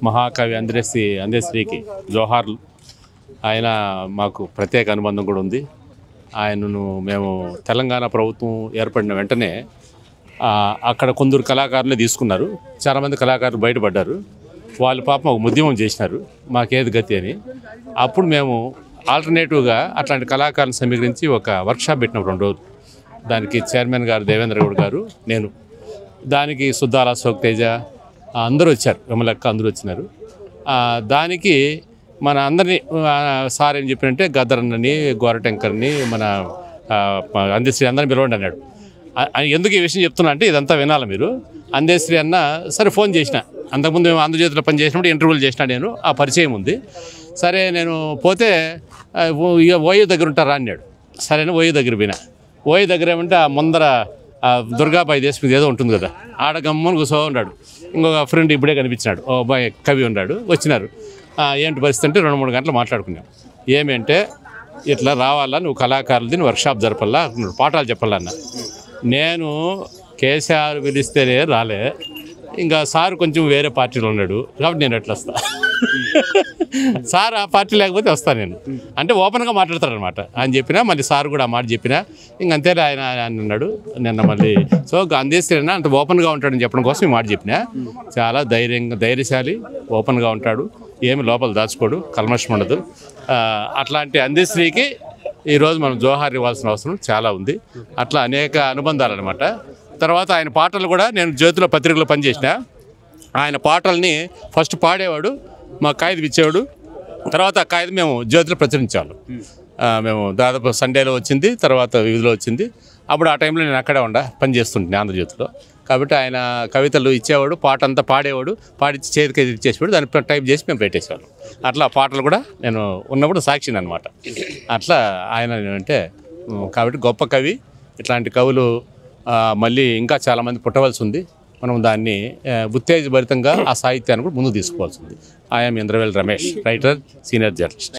మహాకవి అందశ్రీకి జోహార్లు. ఆయన మాకు ప్రత్యేక అనుబంధం కూడా ఉంది. ఆయనను మేము తెలంగాణ ప్రభుత్వం ఏర్పడిన వెంటనే అక్కడ కొందరు కళాకారులే తీసుకున్నారు. చాలామంది కళాకారులు బయటపడ్డారు. వాళ్ళు పాపం ఒక ఉద్యమం చేసినారు, మాకేది గతి అని. అప్పుడు మేము ఆల్టర్నేటివ్గా అట్లాంటి కళాకారులను సమీకరించి ఒక వర్క్షాప్ పెట్టినాం 2 రోజులు. దానికి చైర్మన్ గారు దేవేంద్ర గౌడ్ గారు, నేను. దానికి సుద్దాల అశోక్ తేజ అందరూ వచ్చారు, విమలక్క అందరూ వచ్చినారు. దానికి మన అందరినీ సార్ ఏం చెప్పినంటే గద్దరన్నని, గోరటెంకర్ని, మన అందశ్రీ అందరిని పిలవండి అన్నాడు. ఎందుకు ఈ విషయం చెప్తున్నా అంటే ఇదంతా వినాలి మీరు. అందశ్రీ అన్న సరే ఫోన్ చేసిన, అంతకుముందు మేము ఆంధ్రజ్యోతిలో పని చేసినప్పుడు ఇంటర్వ్యూలు చేసిన, నేను ఆ పరిచయం ఉంది. సరే నేను పోతే ఓయూ దగ్గర ఉంటారా అన్నాడు. సరే ఓయూ దగ్గర పోయినా. ఓయూ దగ్గర ఏమంటే ఆ ముందర దుర్గాబాయి దేశం మీద ఏదో ఉంటుంది కదా, ఆడ గమ్మని కూర్చో ఉన్నాడు. ఇంకొక ఫ్రెండ్ ఇప్పుడే కనిపించినాడు, ఓ అబ్బాయి కవి ఉన్నాడు. వచ్చినారు. ఏంటి పరిస్థితి అంటే 2-3 గంటలు మాట్లాడుకున్నాం. ఏమంటే ఇట్లా రావాలా, నువ్వు కళాకారులది వర్క్షాప్ జరపాలా, పాఠాలు చెప్పాలన్నా. నేను కేసీఆర్ పిలిస్తేనే రాలే, ఇంకా సార్ కొంచెం వేరే పార్టీలో ఉన్నాడు కాబట్టి నేను ఎట్లా వస్తా, సార్ ఆ పార్టీ లేకపోతే వస్తాను నేను అంటే ఓపెన్గా మాట్లాడతారనమాట అని చెప్పినా. మళ్ళీ సార్ కూడా ఆ మాట చెప్పినా, ఇంకంతే ఆయన అన్నాడు నిన్న. మళ్ళీ సో అందశ్రీ అంత ఓపెన్గా ఉంటాడని చెప్పడం కోసం ఈ మాట చెప్పినా. చాలా ధైర్యశాలి, ఓపెన్గా ఉంటాడు, ఏమి లోపల దాచుకోడు, కల్మషం ఉండదు. అట్లాంటి అందశ్రీకి ఈరోజు మనం జోహార్ ఇవ్వాల్సిన అవసరం చాలా ఉంది. అట్లా అనేక అనుబంధాలు అనమాట. తర్వాత ఆయన పాటలు కూడా నేను జ్యోతిలో పత్రికలో పనిచేసిన. ఆయన పాటల్ని ఫస్ట్ పాడేవాడు, మా కాగితం ఇచ్చేవాడు. తర్వాత ఆ కాగితం మేము జ్యోతిలో ప్రచురించేవాళ్ళం. మేము దాదాపు సండేలో వచ్చింది, తర్వాత వివిధలో వచ్చింది. అప్పుడు ఆ టైంలో నేను అక్కడే పనిచేస్తుంటే ఆంధ్రజ్యోతిలో. కాబట్టి ఆయన కవితలు ఇచ్చేవాడు, పాట అంతా పాడేవాడు, పాడించి చేతికి ఇచ్చేసేవాడు, దాన్ని టైప్ చేసి మేము పెట్టేసేవాళ్ళం. అట్లా పాటలు కూడా నేను ఉన్నప్పుడు సాక్షిని అనమాట. అట్లా ఆయన అంటే కాబట్టి గొప్ప కవి. ఇట్లాంటి కవులు మళ్ళీ ఇంకా చాలామంది పుట్టవలసి ఉంది. మనం దాన్ని ఉత్తేజభరితంగా ఆ సాహిత్యాన్ని కూడా ముందుకు తీసుకోవాల్సి ఉంది. I'm Indravel Ramesh, writer, senior journalist.